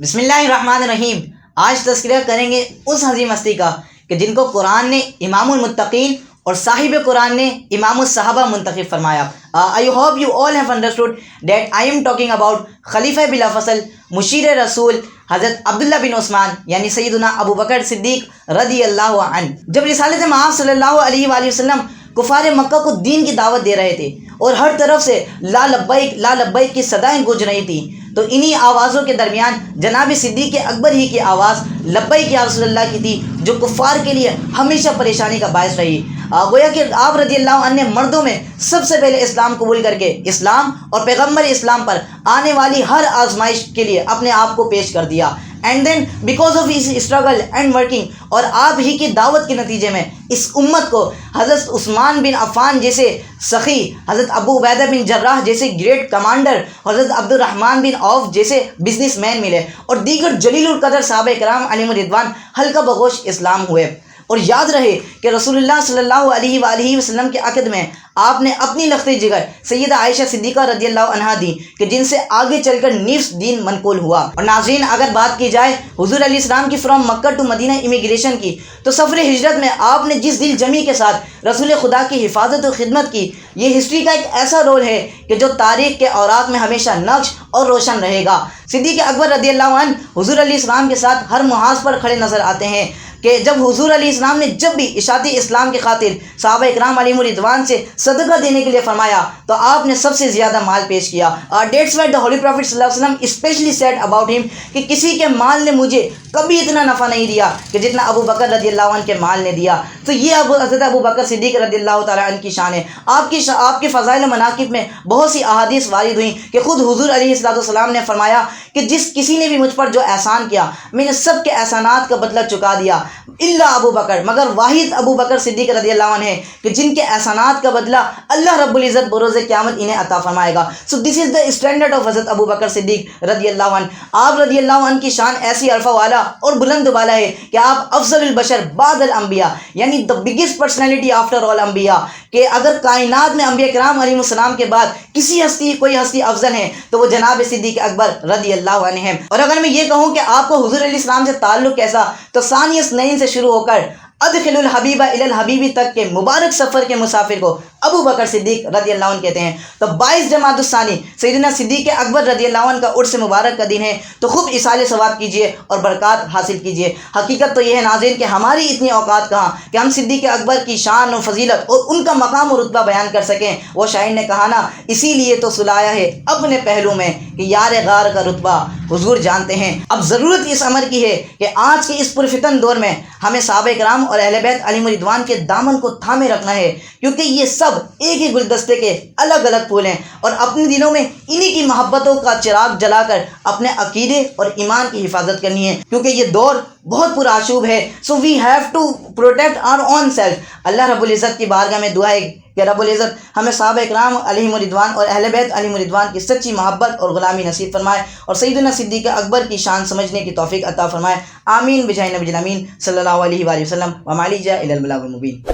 بسم اللہ الرحمن الرحیم۔ آج تذکرہ کریں گے اس عظیم ہستی کا کہ جن کو قرآن نے امام المتقین اور صاحب قرآن نے امام الصحابہ منتخب فرمایا۔ I hope you all have understood that I am talking about خلیفہ بلا فصل مشیر رسول حضرت عبداللہ بن عثمان یعنی سیدنا ابو بکر صدیق رضی اللہ عنہ۔ جب رسالت مآب صلی اللہ علیہ وآلہ وسلم کفار مکہ کو دین کی دعوت دے رہے تھے اور ہر طرف سے لا لبیک کی صدائیں گونج رہی تھیں، تو انہی آوازوں کے درمیان جناب صدیق اکبر ہی کی آواز لبیک یا رسول اللہ کی تھی، جو کفار کے لیے ہمیشہ پریشانی کا باعث رہی۔ گویا کہ آپ رضی اللہ عنہ نے مردوں میں سب سے پہلے اسلام قبول کر کے اسلام اور پیغمبر اسلام پر آنے والی ہر آزمائش کے لیے اپنے آپ کو پیش کر دیا، and then because of his struggle and working, اور آپ ہی کی دعوت کے نتیجے میں اس امت کو حضرت عثمان بن عفان جیسے سخی، حضرت ابو عبیدہ بن جراح جیسے گریٹ کمانڈر، حضرت عبد الرحمن بن عوف جیسے بزنس مین ملے، اور دیگر جلیل القدر صحابہ کرام علیہم الرضوان ہلکا بگوش اسلام ہوئے۔ اور یاد رہے کہ رسول اللہ صلی اللہ علیہ وآلہ وسلم کے عقد میں آپ نے اپنی لخت جگر سیدہ عائشہ صدیقہ رضی اللہ عنہا دی کہ جن سے آگے چل کر نصف دین منقول ہوا۔ اور ناظرین، اگر بات کی جائے حضور علیہ السلام کی from Mecca to Medina immigration کی، تو سفر ہجرت میں آپ نے جس دل جمی کے ساتھ رسول خدا کی حفاظت و خدمت کی، یہ ہسٹری کا ایک ایسا رول ہے کہ جو تاریخ کے اوراق میں ہمیشہ نقش اور روشن رہے گا۔ صدیق اکبر رضی اللہ عنہ حضور علیہ السلام کے ساتھ ہر محاذ پر کھڑے نظر آتے ہیں کہ جب حضور علیہ السلام نے جب بھی اشاعت اسلام کی خاطر صحابہ اکرام علیہم الرضوان سے صدقہ دینے کے لیے فرمایا، تو آپ نے سب سے زیادہ مال پیش کیا۔ That's why the holy prophet صلی اللہ علیہ وسلم اسپیشلی سیڈ اباؤٹ ہم کہ کسی کے مال نے مجھے کبھی اتنا نفع نہیں دیا کہ جتنا ابو بکر رضی اللہ عنہ کے مال نے دیا۔ تو یہ حضرت ابو بکر صدیق رضی اللہ تعالیٰ عنہ کی شان ہے۔ آپ کے فضائل و مناقب میں بہت سی احادیث وارد ہوئیں کہ خود حضور علیہ السلام نے فرمایا کہ جس کسی نے بھی مجھ پر جو احسان کیا، میں نے سب کے احسانات کا بدلہ چکا دیا، الا ابو بکر، مگر واحد ابو بکر صدیق رضی اللہ عنہ ہے کہ جن کے احسانات کا بدلہ اللہ رب العزت بروز قیامت انہیں عطا فرمائے گا۔ سو دس از دا اسٹینڈرڈ آف حضرت ابو بکر صدیق رضی اللہ عنہ۔ آپ رضی اللہ عنہ کی شان ایسی عرفہ والا اور بلند بالا ہے کہ آپ افضل البشر بعد الانبیاء، یعنی the biggest personality after all انبیاء، کہ اگر کائنات میں انبیاء کرام علیہ السلام کے بعد کوئی ہستی افضل ہے تو وہ جناب صدیق اکبر رضی اللہ عنہ ہے۔ اور اگر میں یہ کہوں کہ آپ کو حضور علیہ السلام سے تعلق کیسا، تو ثانی اثنین سے شروع ہو کر ادخل الحبیب الی الحبیبی تک کے مبارک سفر کے مسافر کو ابو بکر صدیق رضی اللہ عنہ کہتے ہیں۔ تو 22 جمادی الثانی سیدنا صدیق اکبر رضی اللہ عنہ کا عرس مبارک کا دن ہے، تو خوب ایصال ثواب کیجیے اور برکات حاصل کیجیے۔ حقیقت تو یہ ہے ناظرین کہ ہماری اتنی اوقات کہاں کہ ہم صدیق اکبر کی شان و فضیلت اور ان کا مقام و رتبہ بیان کر سکیں۔ وہ شاعر نے کہا نا، اسی لیے تو سلایا ہے اپنے پہلو میں کہ یار غار کا رتبہ حضور جانتے ہیں۔ اب ضرورت اس امر کی ہے کہ آج کے اس پرفتن دور میں ہمیں صحابہ کرام اور اہل بیت علیہم الرضوان کے دامن کو تھامے رکھنا ہے، کیونکہ یہ سب ایک ہی گلدستے کے الگ الگ پھول ہیں، اور اپنے دلوں میں انہی کی محبتوں کا چراغ جلا کر اپنے عقیدے اور ایمان کی حفاظت کرنی ہے، کیونکہ یہ دور بہت پرآشوب ہے۔ So we have to protect our own self. اللہ رب العزت کی بارگاہ میں دعا ہے کہ رب العزت ہمیں صحابہ اکرام علیہم الرضوان اور اہل بیت علیہم الرضوان کی سچی محبت اور غلامی نصیب فرمائے، اور سیدنا صدیق اکبر کی شان سمجھنے کی توفیق عطا فرمائے۔ آمین بجاہ نبی الامین صلی اللہ علیہ وآلہ وسلم۔ وما علینا الا البلاغ المبین۔